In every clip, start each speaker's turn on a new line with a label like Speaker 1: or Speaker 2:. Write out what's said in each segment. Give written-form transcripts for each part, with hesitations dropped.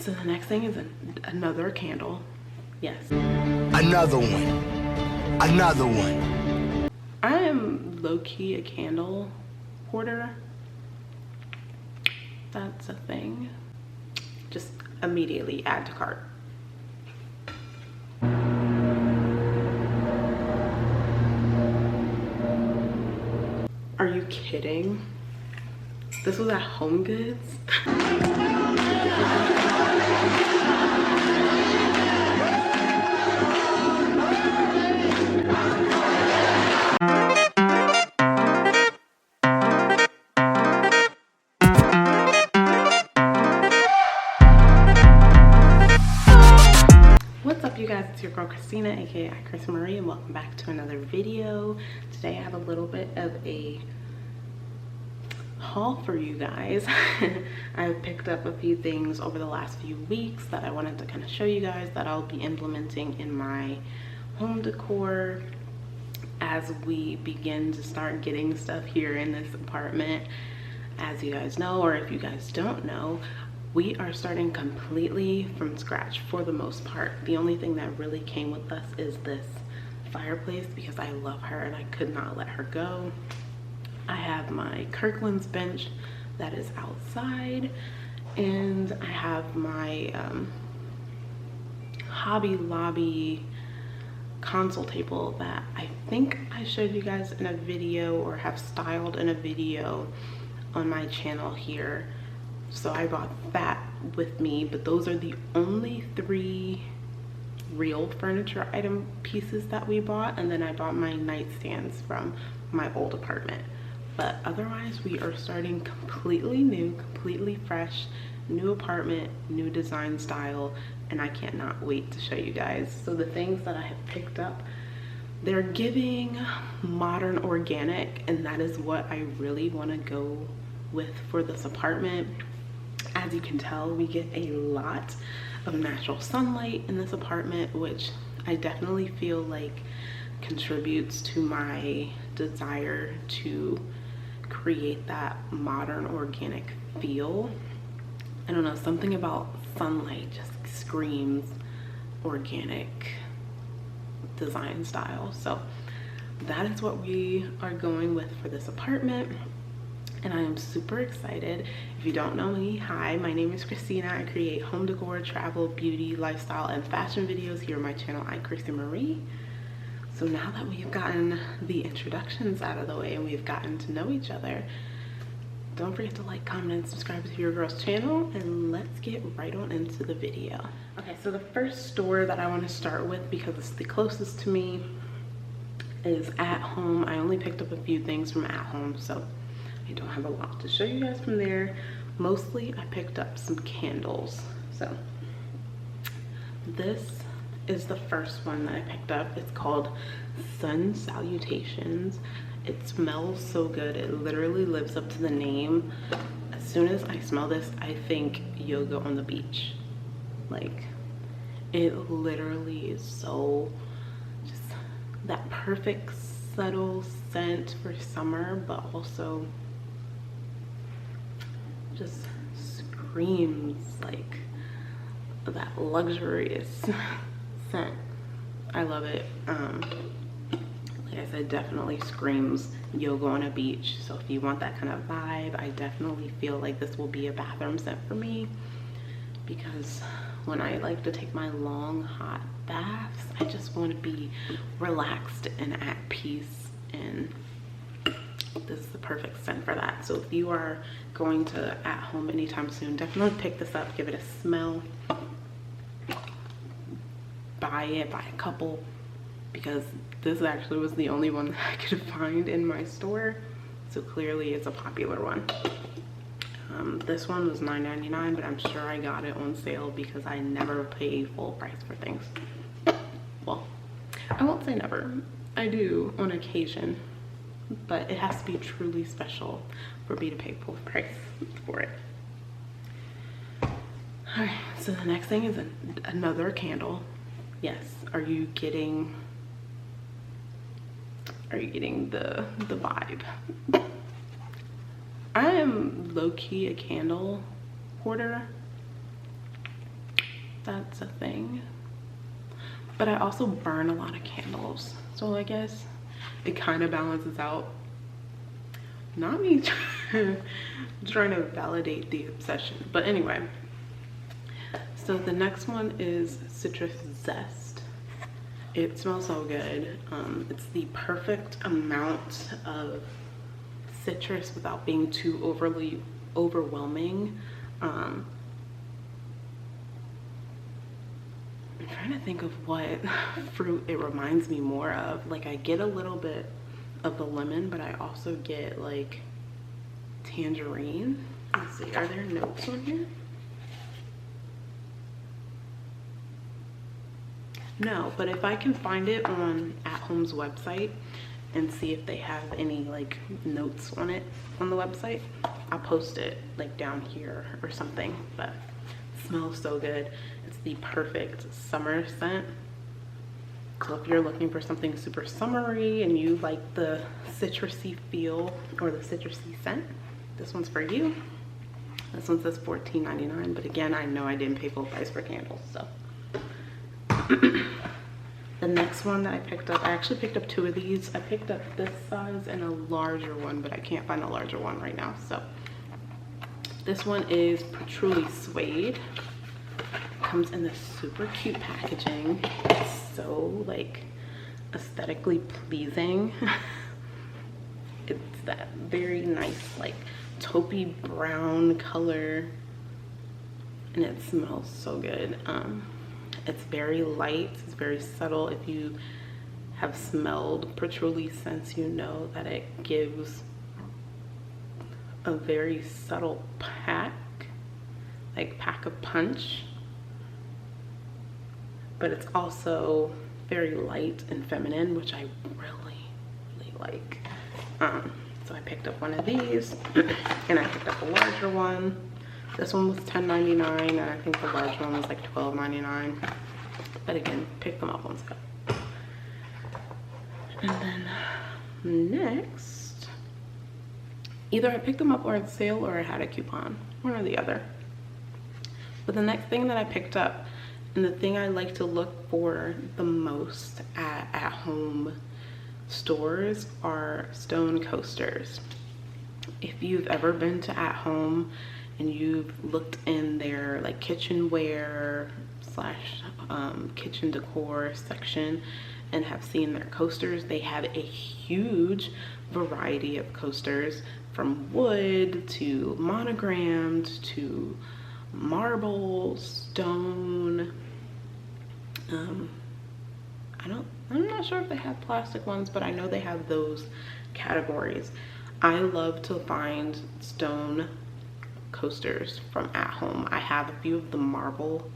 Speaker 1: so the next thing is another candle. Yes.
Speaker 2: Another one. Another one.
Speaker 1: I am low-key a candle hoarder. That's a thing. Just immediately add to cart. Are you kidding? This was at Homegoods? What's up, you guys? It's your girl Christina, aka iChrissyMarie, and welcome back to another video. Today I have a little bit of a haul for you guys. I've picked up a few things over the last few weeks that I wanted to kind of show you guys that I'll be implementing in my home decor as we begin to start getting stuff here in this apartment. As you guys know, or if you guys don't know, we are starting completely from scratch for the most part. The only thing that really came with us is this fireplace because I love her and I could not let her go. I have my Kirkland's bench that is outside, and I have my Hobby Lobby console table that I think I showed you guys in a video or have styled in a video on my channel here. So I bought that with me, but those are the only three real furniture item pieces that we bought, and then I bought my nightstands from my old apartment. But otherwise we are starting completely new, completely fresh, new apartment, new design style, and I cannot wait to show you guys. So the things that I have picked up, they're giving modern organic, and that is what I really want to go with for this apartment. As you can tell, we get a lot of natural sunlight in this apartment, which I definitely feel like contributes to my desire to create that modern organic feel. I don't know, something about sunlight just screams organic design style. So that is what we are going with for this apartment, and I am super excited. If you don't know me, hi, my name is Christina. I create home decor, travel, beauty, lifestyle, and fashion videos here on my channel, iChrissyMarie. So now that we've gotten the introductions out of the way and we've gotten to know each other, don't forget to like, comment, and subscribe to your girl's channel, and let's get right on into the video. Okay, so the first store that I want to start with, because it's the closest to me, is At Home. I only picked up a few things from At Home, so I don't have a lot to show you guys from there. Mostly I picked up some candles. So this is the first one that I picked up. It's called Sun Salutations. It smells so good. It literally lives up to the name. As soon as I smell this, I think yoga on the beach. Like, it literally is so just that perfect subtle scent for summer, but also just screams like that luxurious scent. I love it. Like I said, definitely screams yoga on a beach. So if you want that kind of vibe, I definitely feel like this will be a bathroom scent for me, because when I like to take my long hot baths, I just want to be relaxed and at peace, and this is the perfect scent for that. So if you are going to At Home anytime soon, definitely pick this up, give it a smell, buy it, buy a couple, because this actually was the only one that I could find in my store, so clearly it's a popular one. This one was $9.99, but I'm sure I got it on sale because I never pay full price for things. Well, I won't say never, I do on occasion, but it has to be truly special for me to pay full price for it. All right, so the next thing is another candle. Yes, are you getting the vibe? I am low-key a candle hoarder. that's a thing. But I also burn a lot of candles, so I guess it kind of balances out. Not me trying to validate the obsession, but anyway. So the next one is Citrus Zest. It smells so good. It's the perfect amount of citrus without being too overly overwhelming. I'm trying to think of what fruit it reminds me more of. Like, I get a little bit of the lemon, but I also get like tangerine. Let's see, are there notes on here? No, but if I can find it on At Home's website and see if they have any like notes on it on the website, I'll post it like down here or something. But it smells so good. It's the perfect summer scent. So if you're looking for something super summery and you like the citrusy feel or the citrusy scent, this one's for you. This one says $14.99, but again, I know I didn't pay full price for candles, so. The next one that I picked up, I actually picked up 2 of these. I picked up this size and a larger one, but I can't find a larger one right now. So this one is Patchouli Suede. Comes in this super cute packaging. It's so like aesthetically pleasing. It's that very nice like taupey brown color, and it smells so good. It's very light, it's very subtle. If you have smelled patchouli scents, you know that it gives a very subtle pack of punch, but it's also very light and feminine, which I really like. So I picked up one of these and I picked up a larger one. This one was $10.99 and I think the large one was like $12.99. But again, pick them up on sale. And then next, either I picked them up or on sale or I had a coupon, one or the other. But the next thing that I picked up, and the thing I like to look for the most at home stores, are stone coasters. If you've ever been to At Home and you've looked in their like kitchenware / kitchen decor section and have seen their coasters, they have a huge variety of coasters, from wood to monogrammed to marble, stone. I'm not sure if they have plastic ones, but I know they have those categories. I love to find stone coasters from At Home. I have a few of the marble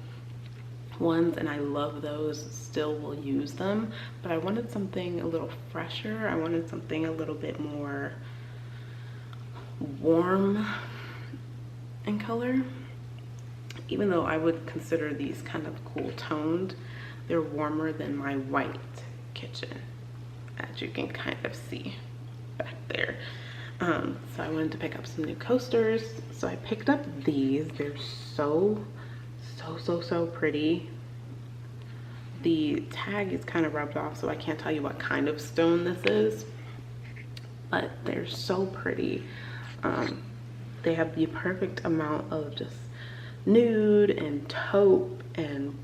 Speaker 1: ones and I love those, still will use them, but I wanted something a little fresher. I wanted something a little bit more warm in color. Even though I would consider these kind of cool toned, they're warmer than my white kitchen, as you can kind of see back there. So I wanted to pick up some new coasters, so I picked up these. They're so pretty. The tag is kind of rubbed off, so I can't tell you what kind of stone this is, but they're so pretty. They have the perfect amount of just nude and taupe and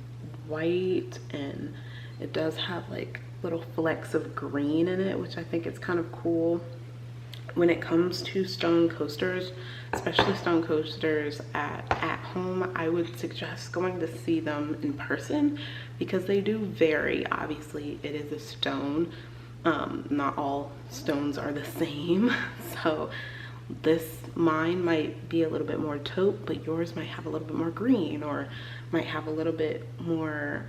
Speaker 1: white, and it does have like little flecks of green in it, which I think is kind of cool. When it comes to stone coasters, especially stone coasters at home, I would suggest going to see them in person because they do vary. Obviously, it is a stone. Not all stones are the same. So mine might be a little bit more taupe, but yours might have a little bit more green, or might have a little bit more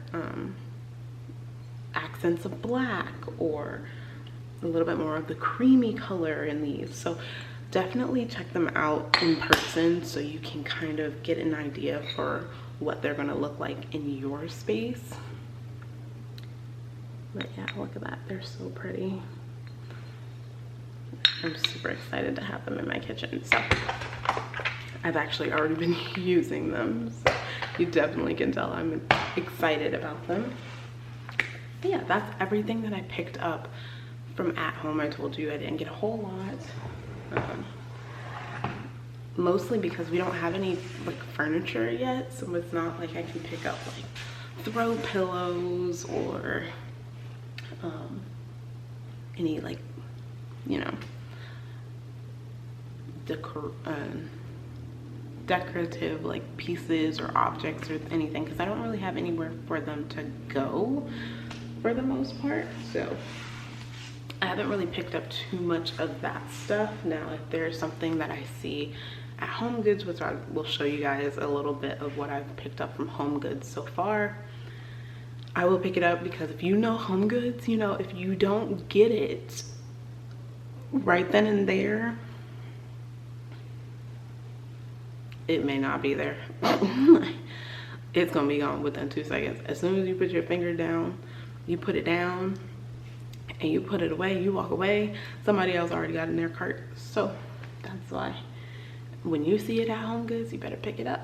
Speaker 1: accents of black, or a little bit more of the creamy color in these. So definitely check them out in person so you can kind of get an idea for what they're going to look like in your space. But yeah, look at that, they're so pretty. I'm super excited to have them in my kitchen. So I've actually already been using them, so You definitely can tell I'm excited about them. But yeah, that's everything that I picked up from at home. I told you I didn't get a whole lot. Mostly because we don't have any like furniture yet, so it's not like I can pick up like throw pillows or any like, you know, decorative like pieces or objects or anything, because I don't really have anywhere for them to go for the most part. So I haven't really picked up too much of that stuff. Now if there's something that I see at Homegoods, which I will show you guys a little bit of what I've picked up from Homegoods so far, I will pick it up, because if you know Homegoods, you know if you don't get it right then and there, it may not be there. It's gonna be gone within 2 seconds. As soon as you put your finger down, you put it down and you put it away, you walk away, somebody else already got in their cart. So that's why when you see it at Homegoods, you better pick it up.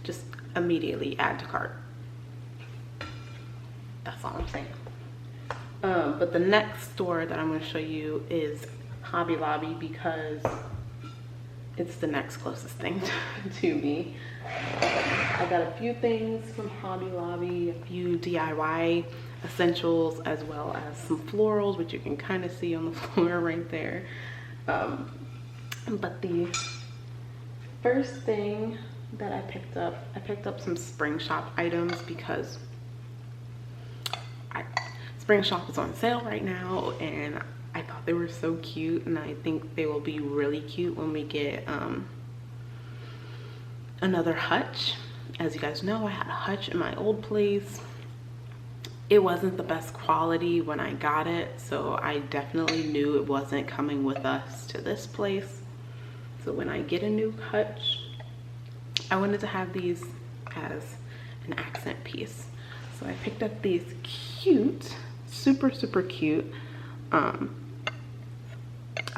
Speaker 1: Just immediately add to cart. That's all I'm saying. But the next store that I'm going to show you is Hobby Lobby, because it's the next closest thing to me. I got a few things from Hobby Lobby, a few DIY essentials, as well as some florals, which you can kind of see on the floor right there. But the first thing that I picked up some Spring Shop items, because Spring Shop is on sale right now, and I thought they were so cute, and I think they will be really cute when we get another hutch. As you guys know, I had a hutch in my old place. It wasn't the best quality when I got it, so I definitely knew it wasn't coming with us to this place. So when I get a new hutch, I wanted to have these as an accent piece. So I picked up these cute, super cute, I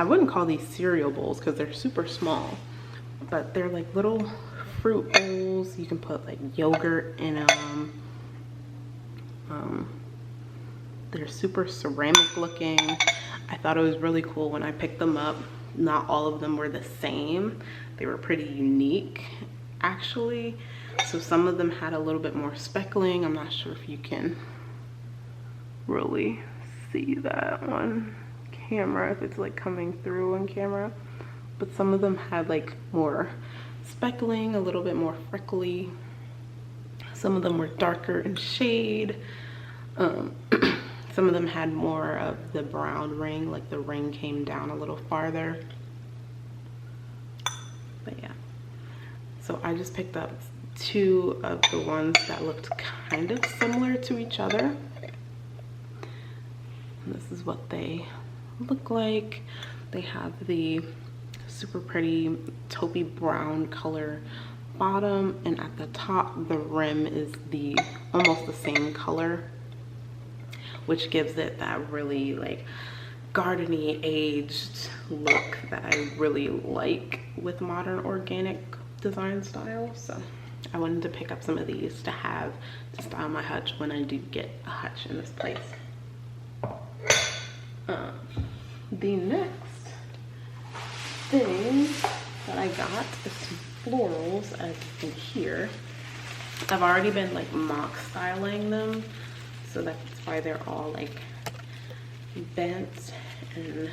Speaker 1: wouldn't call these cereal bowls because they're super small, but they're like little fruit bowls. You can put like yogurt in them. They're super ceramic looking. I thought it was really cool when I picked them up. Not all of them were the same. They were pretty unique actually. So some of them had a little bit more speckling. I'm not sure if you can really see that on camera, if it's like coming through on camera, but some of them had like more speckling, a little bit more freckly. Some of them were darker in shade. Some of them had more of the brown ring, like the ring came down a little farther. But yeah, so I just picked up two of the ones that looked kind of similar to each other. And this is what they look like. They have the super pretty taupey brown color bottom, and at the top the rim is the almost the same color, which gives it that really like gardeny aged look that I really like with modern organic design style. So I wanted to pick up some of these to have to style my hutch when I do get a hutch in this place. The next thing that I got is some florals, as you can hear. I've already been like mock styling them, so that's why they're all like bent and,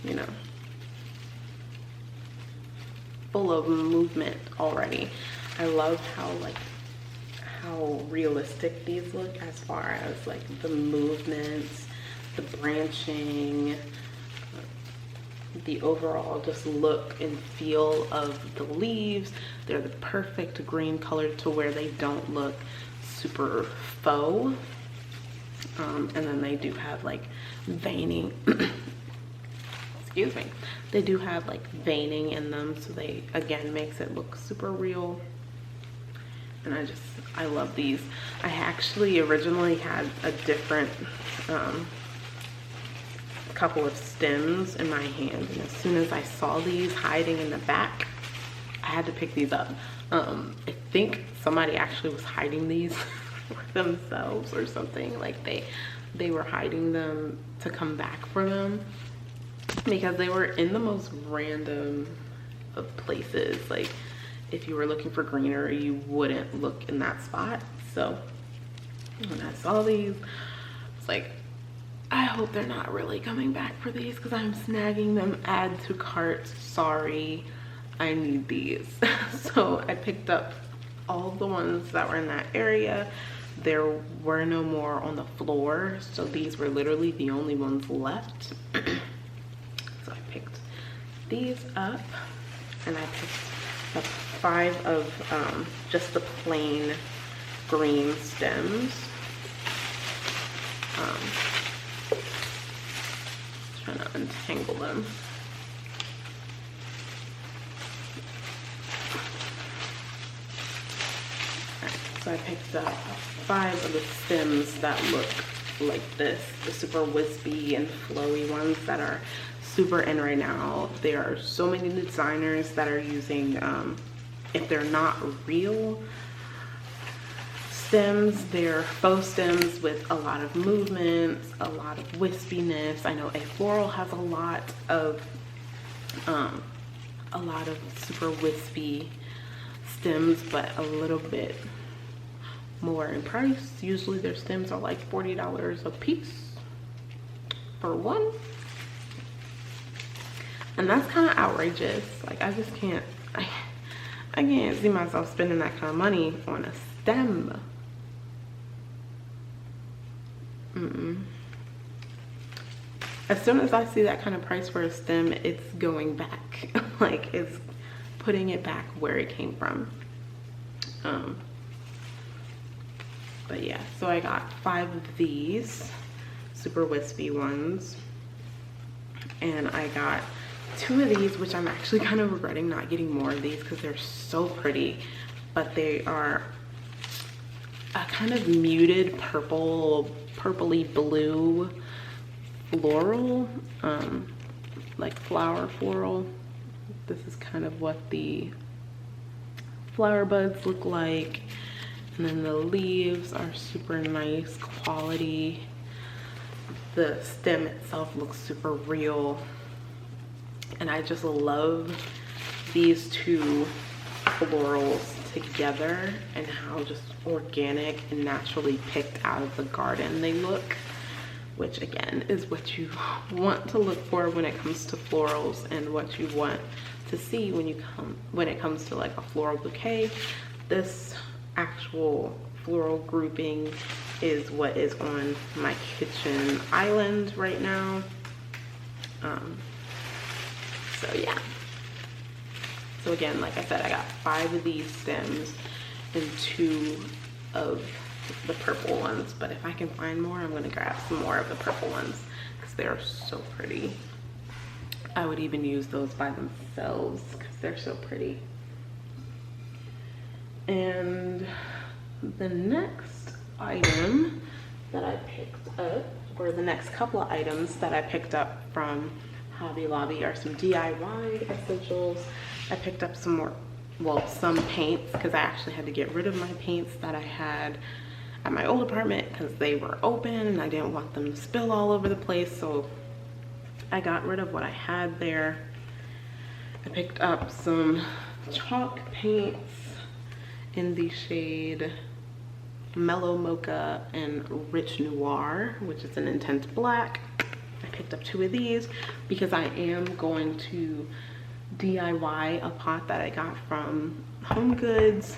Speaker 1: you know, full of movement already. I love how realistic these look as far as like the movements, the branching, the overall just look and feel of the leaves. They're the perfect green color to where they don't look super faux. And then they do have like veining. Excuse me. They do have like veining in them, so they again makes it look super real. And I love these. I actually originally had a different couple of stems in my hand, and as soon as I saw these hiding in the back, I had to pick these up. I think somebody actually was hiding these for themselves or something. Like they were hiding them to come back for them, because they were in the most random of places. Like if you were looking for greenery, you wouldn't look in that spot. So when I saw these, it's like, I hope they're not really coming back for these, because I'm snagging them. Add to cart, sorry, I need these. So I picked up all the ones that were in that area. There were no more on the floor, so these were literally the only ones left. So I picked these up, and I picked up 5 of just the plain green stems. Trying to untangle them. So I picked up 5 of the stems that look like this, the super wispy and flowy ones that are super in right now. There are so many designers that are using, if they're not real stems, they're faux stems with a lot of movements, a lot of wispiness. I know A Floral has a lot of super wispy stems, but a little bit more in price. Usually their stems are like $40 a piece for one, and that's kind of outrageous. Like I just can't, I can't see myself spending that kind of money on a stem. As soon as I see that kind of price for a stem, it's going back. Like it's putting it back where it came from. But yeah, so I got 5 of these super wispy ones, and I got 2 of these, which I'm actually kind of regretting not getting more of these because they're so pretty, but they are a kind of muted purpley blue floral, like flower floral. This is kind of what the flower buds look like. And then the leaves are super nice quality. The stem itself looks super real. And I just love these 2 florals together and how just organic and naturally picked out of the garden they look, which again is what you want to look for when it comes to florals, and what you want to see when it comes to like a floral bouquet. This actual floral grouping is what is on my kitchen island right now. So yeah, so again, like I said, I got 5 of these stems and 2 of the purple ones, but if I can find more, I'm gonna grab some more of the purple ones because they're so pretty. I would even use those by themselves because they're so pretty. And the next item that I picked up, or the next couple of items that I picked up from Hobby Lobby, are some DIY essentials. I picked up some more, well, some paints, because I actually had to get rid of my paints that I had at my old apartment because they were open and I didn't want them to spill all over the place. So I got rid of what I had there. I picked up some chalk paints in the shade Mellow Mocha and Rich Noir, which is an intense black. I picked up 2 of these because I am going to DIY a pot that I got from Homegoods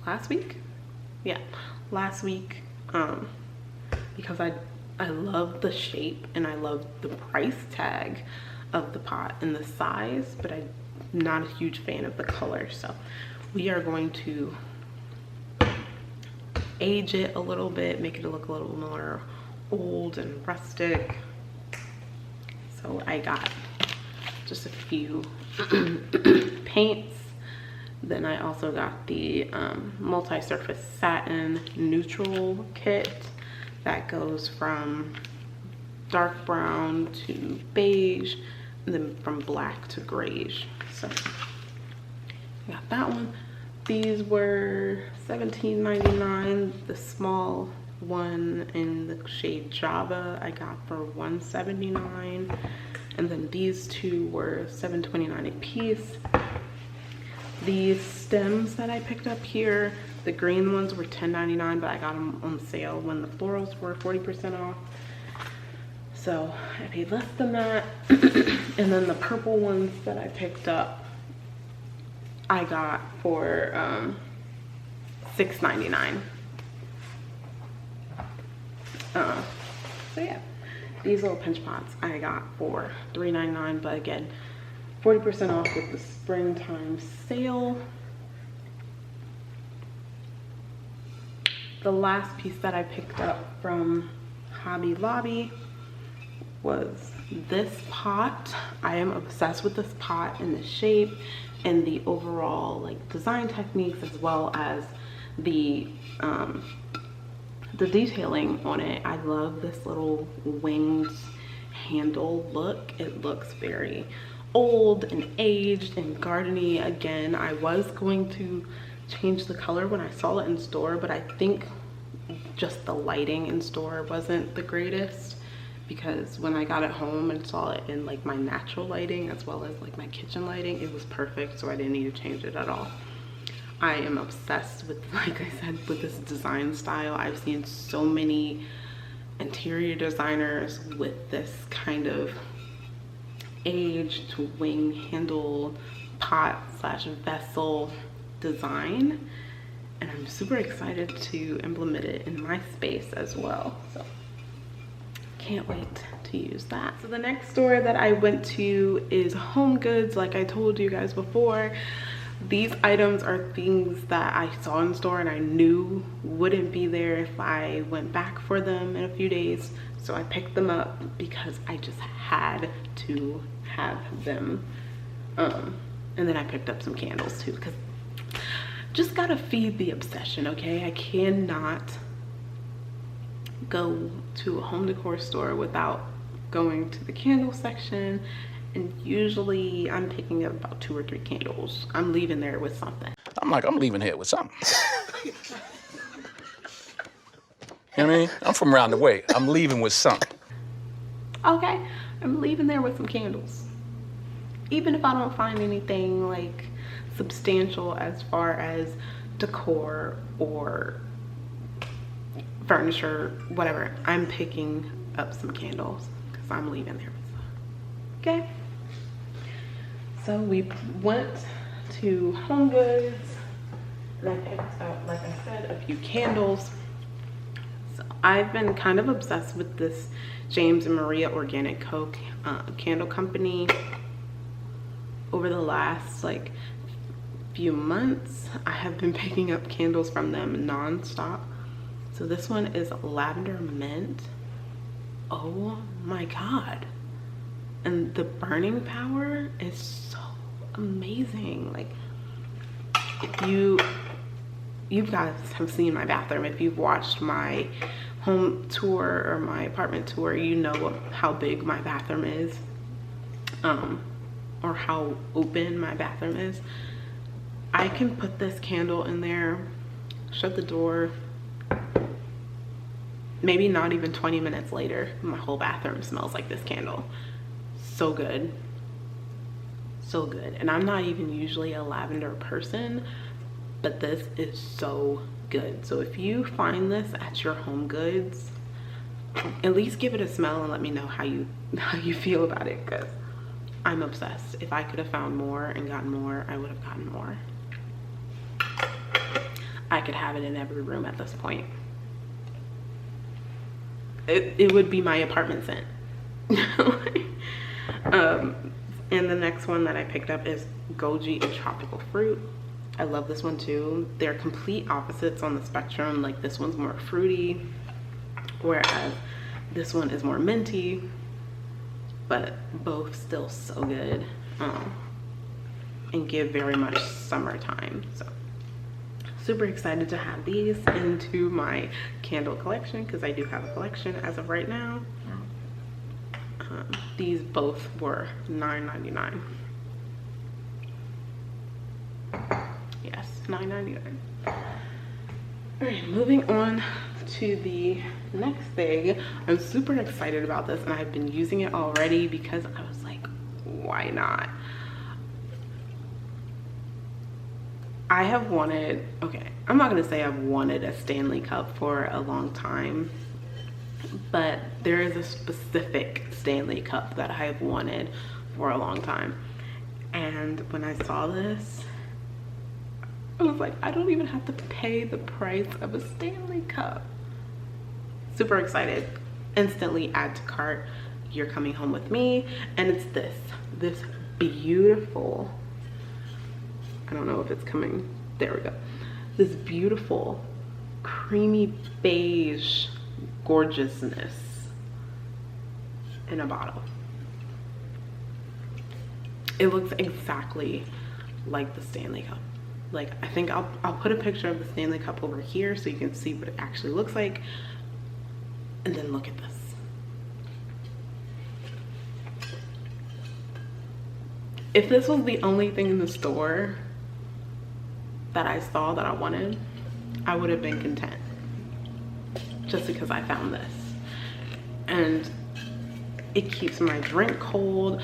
Speaker 1: last week. Yeah, last week, because I love the shape and I love the price tag of the pot and the size, but I'm not a huge fan of the color. So we are going to age it a little bit, make it look a little more old and rustic. So I got just a few paints. Then I also got the multi-surface satin neutral kit that goes from dark brown to beige and then from black to grayish. So I got that one. These were $17.99. The small one in the shade Java I got for $179, and then these two were $7.29 a piece. These stems that I picked up here, the green ones were $10.99, but I got them on sale when the florals were 40% off. So I paid less than that. And then the purple ones that I picked up, I got for $6.99. So yeah, these little pinch pots I got for $3.99, but again, 40% off with the springtime sale. The last piece that I picked up from Hobby Lobby was this pot. I am obsessed with this pot and the shape and the overall like design techniques, as well as the detailing on it. I love this little winged handle look. It looks very old and aged and gardeny. Again, I was going to change the color when I saw it in store, but I think just the lighting in store wasn't the greatest, because when I got it home and saw it in like my natural lighting as well as like my kitchen lighting, it was perfect, so I didn't need to change it at all. I am obsessed with, like I said, with this design style. I've seen so many interior designers with this kind of aged wing handle pot slash vessel design, and I'm super excited to implement it in my space as well. So can't wait to use that. So the next store that I went to is Homegoods. Like I told you guys before, these items are things that I saw in store and I knew wouldn't be there if I went back for them in a few days. So I picked them up because I just had to have them. And then I picked up some candles too, because just gotta feed the obsession, okay? I cannot go to a home decor store without going to the candle section, and usually I'm picking up about 2 or 3 candles. I'm leaving there with something.
Speaker 3: I'm leaving here with something. You know what I mean? I'm from around the way. I'm leaving with something.
Speaker 1: Okay, I'm leaving there with some candles. Even if I don't find anything like substantial as far as decor or furniture, whatever, I'm picking up some candles because I'm leaving there with some. Okay, so we went to Homegoods and I picked up, like I said, a few candles. So I've been kind of obsessed with this James and Maria Organic candle company over the last like few months. I have been picking up candles from them non-stop. So this one is lavender mint. Oh my god, and the burning power is so amazing. Like, if you guys have seen my bathroom, if you've watched my home tour or my apartment tour, you know how big my bathroom is, or how open my bathroom is. I can put this candle in there, shut the door, maybe not even 20 minutes later, my whole bathroom smells like this candle. So good, so good. And I'm not even usually a lavender person, but this is so good. So if you find this at your Homegoods, at least give it a smell and let me know how you feel about it, because I'm obsessed. If I could have found more and gotten more, I would have gotten more. I could have it in every room at this point. It would be my apartment scent. And the next one that I picked up is Goji and Tropical Fruit. I love this one too. They're complete opposites on the spectrum. Like, this one's more fruity, whereas this one is more minty, but both still so good, and give very much summertime. So super excited to have these into my candle collection, because I do have a collection as of right now. These both were $9.99. Yes, $9.99. All right, moving on to the next thing. I'm super excited about this, and I've been using it already because I was like, why not? I have wanted, okay, I'm not gonna say I've wanted a Stanley Cup for a long time, but there is a specific Stanley Cup that I have wanted for a long time. And when I saw this, I was like, I don't even have to pay the price of a Stanley Cup. Super excited. Instantly add to cart. You're coming home with me. And it's this beautiful, I don't know if it's coming, there we go. This beautiful creamy beige gorgeousness in a bottle. It looks exactly like the Stanley Cup. Like, I think I'll put a picture of the Stanley Cup over here so you can see what it actually looks like. And then look at this. If this was the only thing in the store that I saw that I wanted, I would have been content. Just because I found this. And it keeps my drink cold.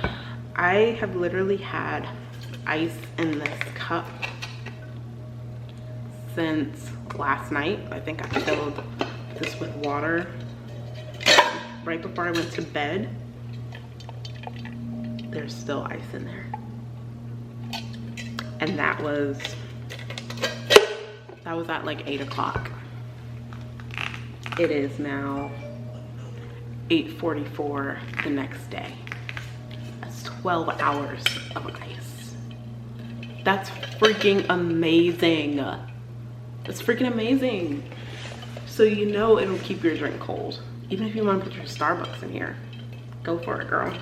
Speaker 1: I have literally had ice in this cup since last night. I think I filled this with water right before I went to bed. There's still ice in there. And that was at like 8 o'clock. It is now 8:44 the next day. That's 12 hours of ice. That's freaking amazing. That's freaking amazing. So you know it'll keep your drink cold. Even if you want to put your Starbucks in here, go for it, girl.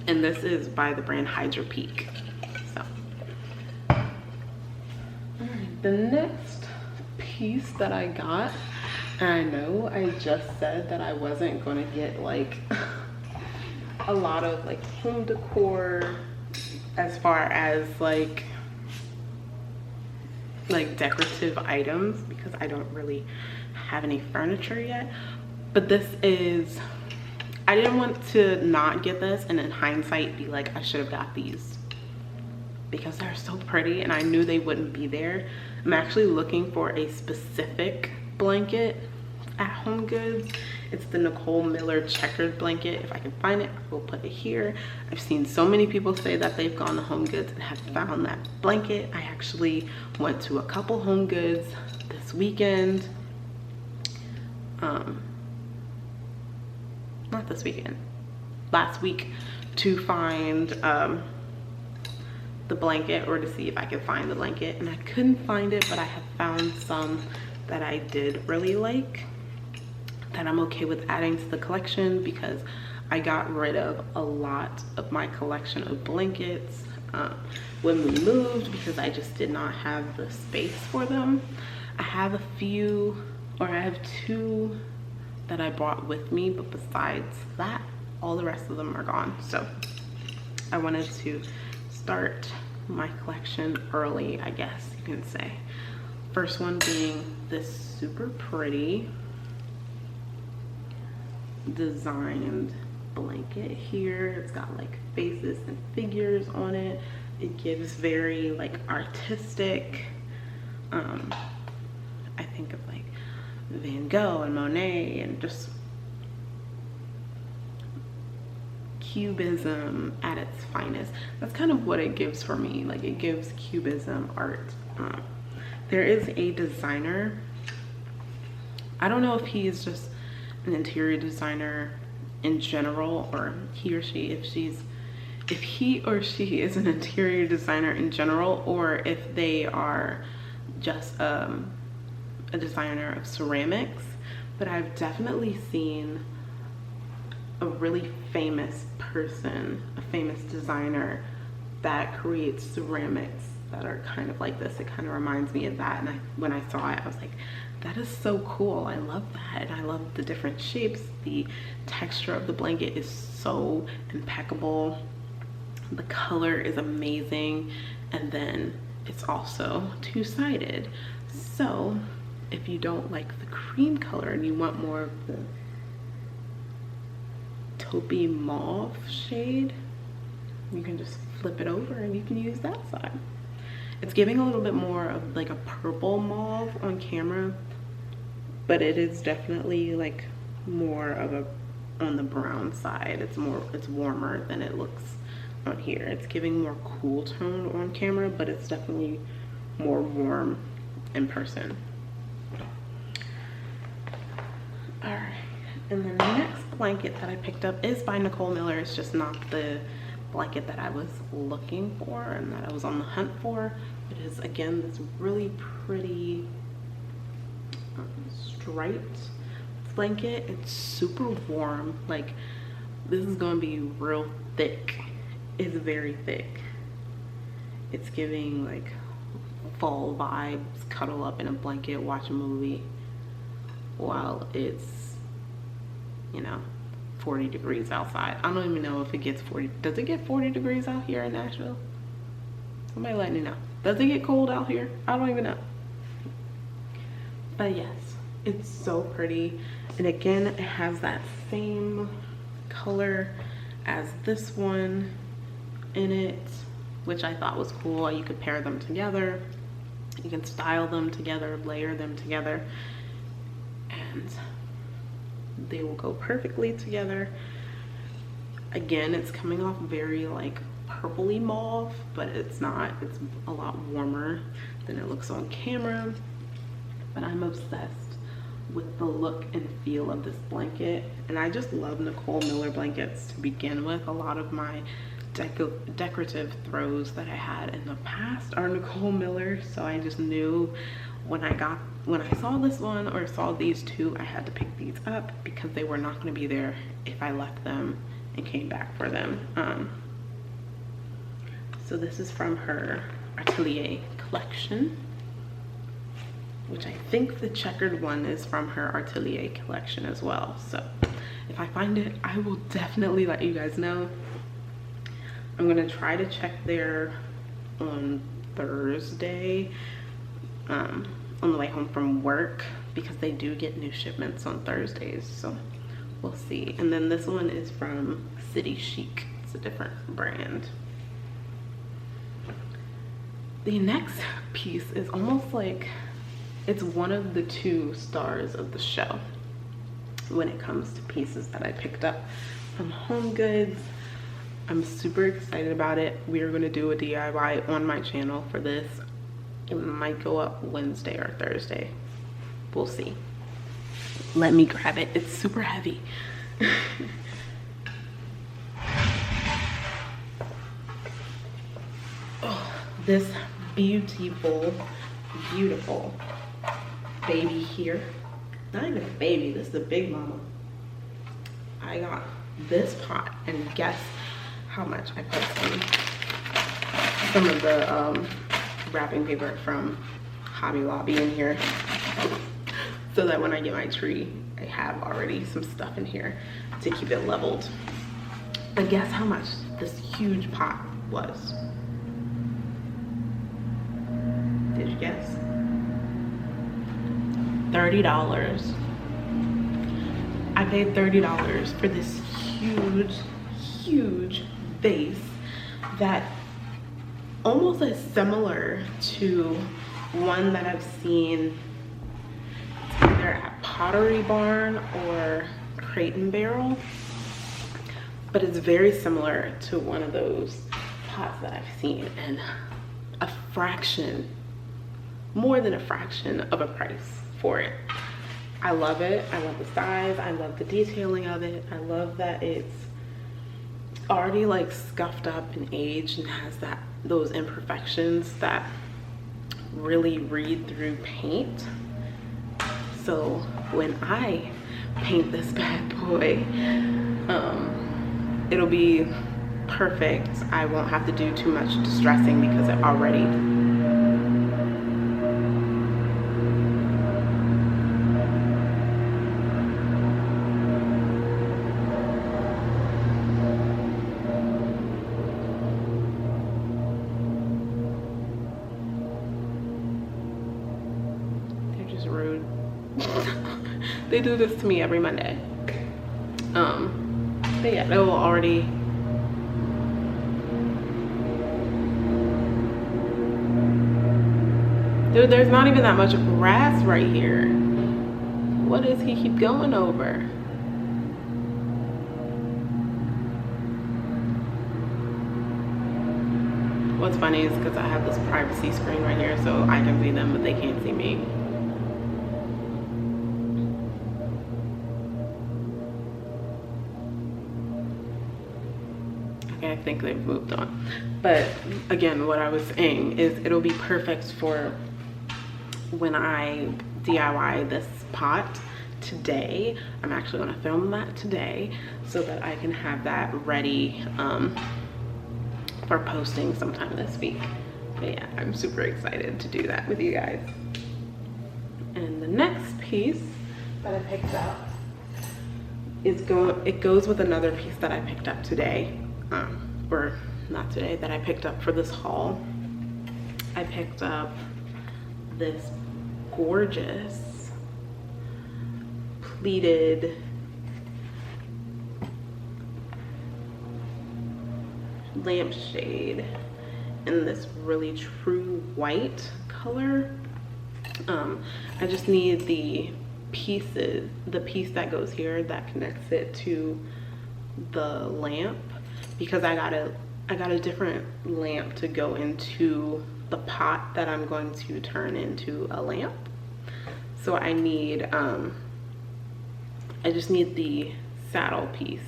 Speaker 1: And this is by the brand Hydro Peak. So, alright, the next piece that I got, and I know I just said that I wasn't gonna get like a lot of like home decor as far as like decorative items, because I don't really have any furniture yet. But this is, I didn't want to not get this and in hindsight be like, I should have got these, because they're so pretty and I knew they wouldn't be there. I'm actually looking for a specific blanket at Homegoods. It's the Nicole Miller checkered blanket. If I can find it, I will put it here. I've seen so many people say that they've gone to Homegoods and have found that blanket. I actually went to a couple Homegoods this weekend. Not this weekend, last week, to find the blanket, or to see if I could find the blanket, and I couldn't find it, but I have found some that I did really like, that I'm okay with adding to the collection, because I got rid of a lot of my collection of blankets when we moved, because I just did not have the space for them. I have a few, or I have 2 that I brought with me, but besides that, all the rest of them are gone. So I wanted to start my collection early, I guess you can say. First one being this super pretty designed blanket here. It's got like faces and figures on it. It gives very like artistic, I think of like Van Gogh and Monet, and just cubism at its finest. That's kind of what it gives for me. Like, it gives cubism art. There is a designer, I don't know if he is just an interior designer in general, or he or she, if he or she is an interior designer in general, or if they are just a designer of ceramics. But I've definitely seen a really famous person, a famous designer that creates ceramics that are kind of like this. It kind of reminds me of that, and when I saw it, I was like, that is so cool. I love that, and I love the different shapes. The texture of the blanket is so impeccable. The color is amazing, and then it's also two-sided. So if you don't like the cream color and you want more of the taupey mauve shade, you can just flip it over and you can use that side. It's giving a little bit more of like a purple mauve on camera, but it is definitely like more of a on the brown side. It's warmer than it looks on here. It's giving more cool tone on camera, but it's definitely more warm in person. All right, and then the next blanket that I picked up is by Nicole Miller. It's just not the blanket that I was looking for and that I was on the hunt for. It is, again, this really pretty striped blanket. It's super warm. Like, this is gonna be real thick. It's very thick. It's giving like fall vibes, cuddle up in a blanket, watch a movie while it's, you know, 40 degrees outside. I don't even know if it gets 40. Does it get 40 degrees out here in Nashville? Somebody let me know. Does it get cold out here? I don't even know. But yes, it's so pretty. And again, it has that same color as this one in it, which I thought was cool. You could pair them together. You can style them together, layer them together, and they will go perfectly together. Again, it's coming off very like purpley mauve, but it's not. It's a lot warmer than it looks on camera. But I'm obsessed with the look and feel of this blanket, and I just love Nicole Miller blankets to begin with. A lot of my decorative throws that I had in the past are Nicole Miller, so I just knew when I saw this one or saw these two, I had to pick these up because they were not going to be there if I left them and came back for them. So this is from her Atelier collection, which I think the checkered one is from her Atelier collection as well. So if I find it, I will definitely let you guys know. I'm gonna try to check there on Thursday on the way home from work, because they do get new shipments on Thursdays, so we'll see. And then this one is from City Chic. It's a different brand. The next piece is almost like it's one of the two stars of the show when it comes to pieces that I picked up from Homegoods. I'm super excited about it. We are going to do a DIY on my channel for this. It might go up Wednesday or Thursday. We'll see. Let me grab it. It's super heavy. Oh, this beautiful baby here. Not even a baby, this is a big mama. I got this pot, and guess how much I put some of the wrapping paper from Hobby Lobby in here, so that when I get my tree, I have already some stuff in here to keep it leveled. But guess how much this huge pot was? Did you guess? $30. I paid $30 for this huge vase that almost is similar to one that I've seen either at Pottery Barn or Crate and Barrel, but it's very similar to one of those pots that I've seen, and a fraction, more than a fraction of a price for it. I love it. I love the size. I love the detailing of it. I love that it's already like scuffed up and aged and has those imperfections that really read through paint. So when I paint this bad boy, it'll be perfect. I won't have to do too much distressing because it already just rude. They do this to me every Monday. But yeah, they will already. Dude, there's not even that much grass right here. What does he keep going over? What's funny is because I have this privacy screen right here, so I can see them, but they can't see me. Okay, I think they've moved on. But again, what I was saying is it'll be perfect for when I DIY this pot today. I'm actually gonna film that today so that I can have that ready for posting sometime this week. But yeah, I'm super excited to do that with you guys. And the next piece that I picked up is it goes with another piece that I picked up today, or not today, that I picked up for this haul. I picked up this gorgeous pleated lampshade in this really true white color. I just need the piece that goes here that connects it to the lamp, because I got a different lamp to go into the pot that I'm going to turn into a lamp. So I need I just need the saddle piece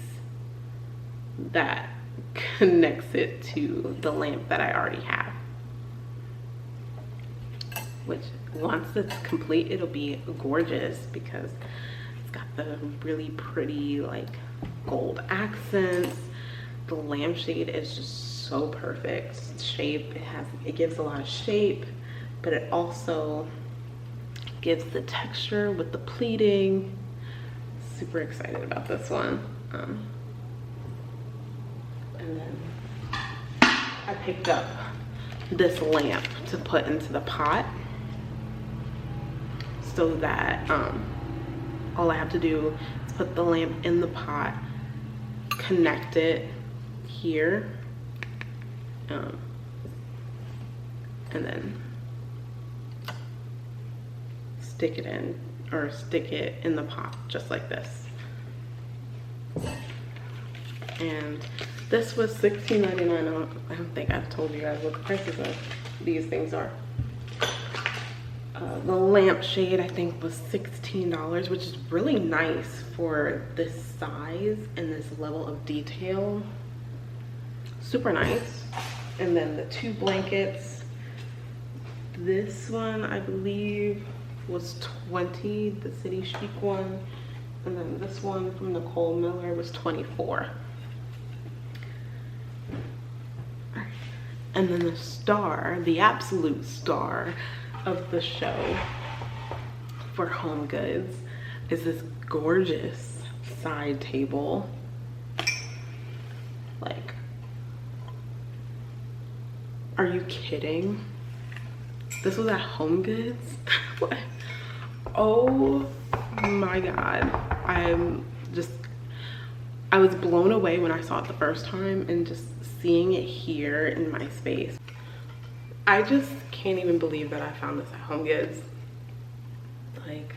Speaker 1: that connects it to the lamp that I already have, which once it's complete, it'll be gorgeous because it's got the really pretty like gold accents. The lampshade is just so perfect shape. It gives a lot of shape, but it also gives the texture with the pleating. Super excited about this one. And then I picked up this lamp to put into the pot so that all I have to do is put the lamp in the pot, connect it here, and then stick it in, or stick it in the pot just like this. And this was $16.99. I don't think I've told you guys what the prices of these things are. The lampshade I think was $16, which is really nice for this size and this level of detail. Super nice. And then the two blankets. This one I believe was $20, the City Chic one. And then this one from Nicole Miller was $24. And then the star, the absolute star of the show for Homegoods is this gorgeous side table. Like, are you kidding? This was at Homegoods? What? Oh my God. I was blown away when I saw it the first time, and just seeing it here in my space. I just can't even believe that I found this at Homegoods. Like,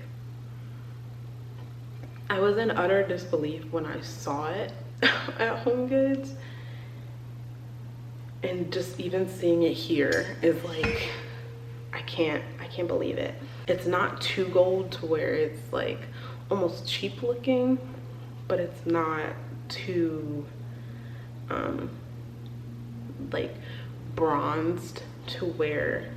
Speaker 1: I was in utter disbelief when I saw it at Homegoods, and just even seeing it here is like, I can't believe it. It's not too gold to where it's like almost cheap looking, but it's not too like bronzed to where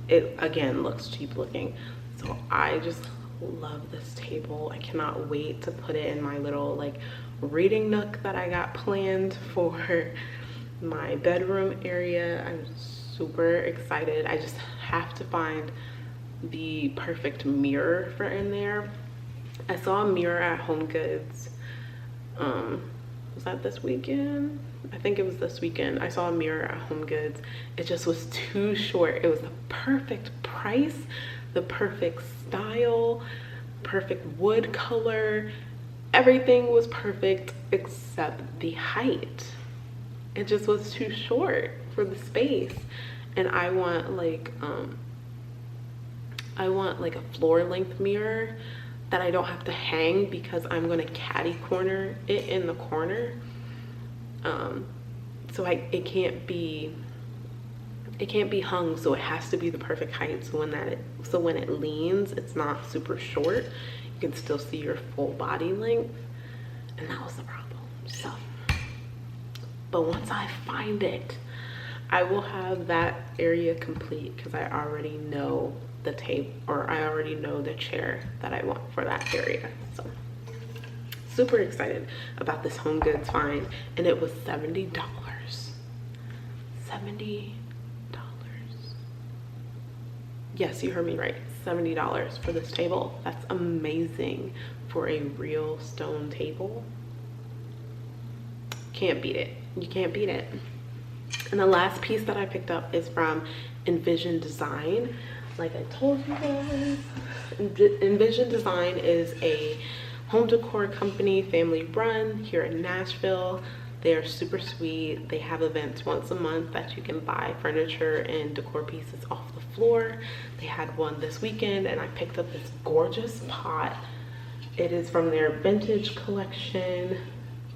Speaker 1: it again looks cheap looking. So I just love this table. I cannot wait to put it in my little like reading nook that I got planned for my bedroom area. I'm super excited. I just have to find the perfect mirror for in there. I saw a mirror at Homegoods was that this weekend? I think it was this weekend. I saw a mirror at Homegoods. It just was too short. It was the perfect price, the perfect style, perfect wood color. Everything was perfect except the height. It just was too short for the space. And I want like a floor length mirror that I don't have to hang because I'm gonna caddy corner it in the corner. So it can't be hung, so it has to be the perfect height, so when it leans, it's not super short. You can still see your full body length, and that was the problem. So, but once I find it, I will have that area complete because I already know the tape, or I already know the chair that I want for that area. So super excited about this Homegoods find, and it was $70. $70. Yes, you heard me right. $70 for this table. That's amazing for a real stone table. Can't beat it. You can't beat it. And the last piece that I picked up is from Invision Design. Like I told you guys, Invision Design is a home decor company, family run here in Nashville. They're super sweet. They have events once a month that you can buy furniture and decor pieces off the floor. They had one this weekend, and I picked up this gorgeous pot. It is from their vintage collection.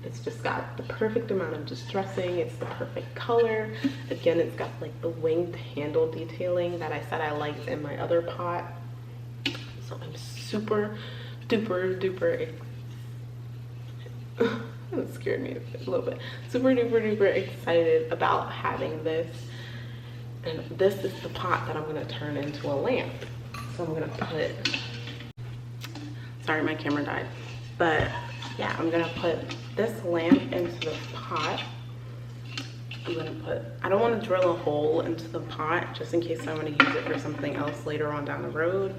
Speaker 1: It's just got the perfect amount of distressing. It's the perfect color. Again, it's got like the winged handle detailing that I said I liked in my other pot. So I'm super duper duper it scared me a little bit. Super duper duper excited about having this. And this is the pot that I'm gonna turn into a lamp. So I'm gonna put, sorry, my camera died. But yeah, I'm gonna put this lamp into the pot. I'm gonna put, I don't wanna drill a hole into the pot just in case I wanna use it for something else later on down the road.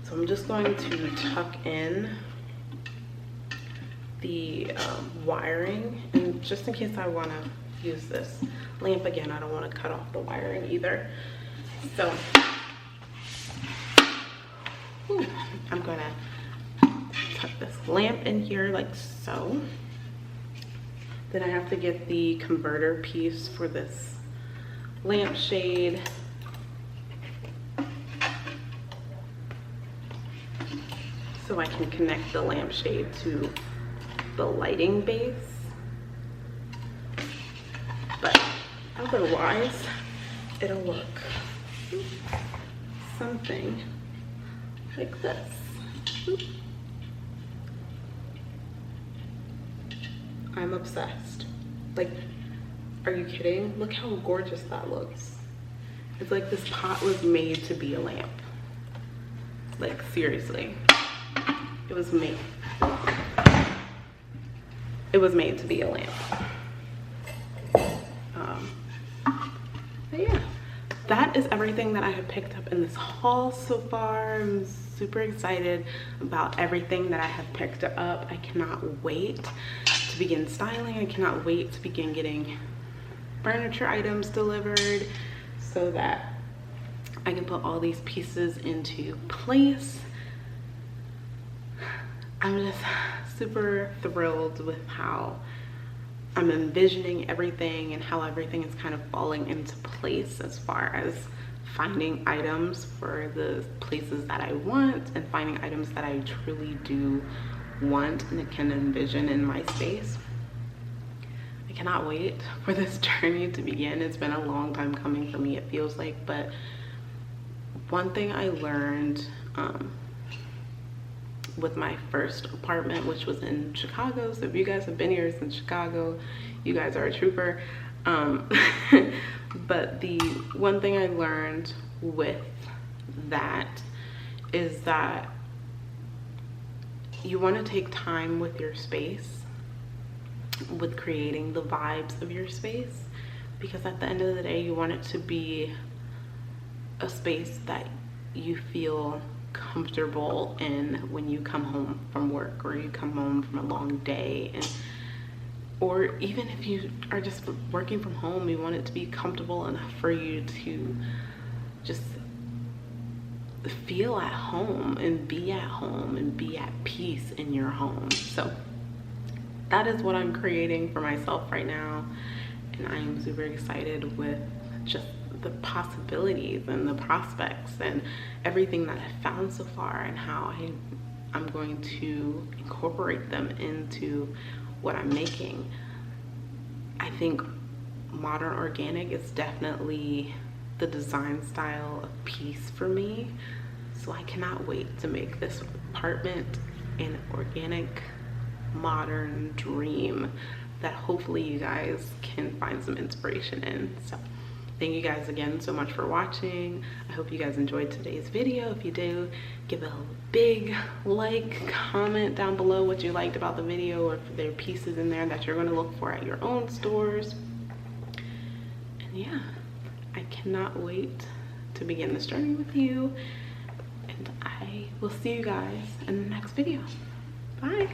Speaker 1: So I'm just going to tuck in the wiring, and just in case I want to use this lamp again, I don't want to cut off the wiring either. So I'm gonna tuck this lamp in here like so. Then I have to get the converter piece for this lampshade. So I can connect the lampshade to the lighting base. But otherwise, it'll look something like this. I'm obsessed. Like, are you kidding? Look how gorgeous that looks. It's like this pot was made to be a lamp. Like, seriously. It was made to be a lamp. But yeah, that is everything that I have picked up in this haul so far. I'm super excited about everything that I have picked up. I cannot wait to begin styling. I cannot wait to begin getting furniture items delivered so that I can put all these pieces into place. I'm just super thrilled with how I'm envisioning everything and how everything is kind of falling into place as far as finding items for the places that I want and finding items that I truly do want and can envision in my space. I cannot wait for this journey to begin. It's been a long time coming for me, it feels like, but one thing I learned with my first apartment, which was in Chicago. So if you guys have been here since Chicago, you guys are a trooper. But the one thing I learned with that is that you want to take time with your space, with creating the vibes of your space, because at the end of the day, you want it to be a space that you feel comfortable in when you come home from work or you come home from a long day. And or even if you are just working from home, you want it to be comfortable enough for you to just feel at home and be at peace in your home. So that is what I'm creating for myself right now, and I am super excited with just the possibilities and the prospects and everything that I've found so far, and how I'm going to incorporate them into what I'm making. I think modern organic is definitely the design style of peace for me, so I cannot wait to make this apartment an organic modern dream that hopefully you guys can find some inspiration in. So thank you guys again so much for watching. I hope you guys enjoyed today's video. If you do, give it a big like, comment down below what you liked about the video, or if there are pieces in there that you're going to look for at your own stores. And yeah, I cannot wait to begin this journey with you, and I will see you guys in the next video. Bye.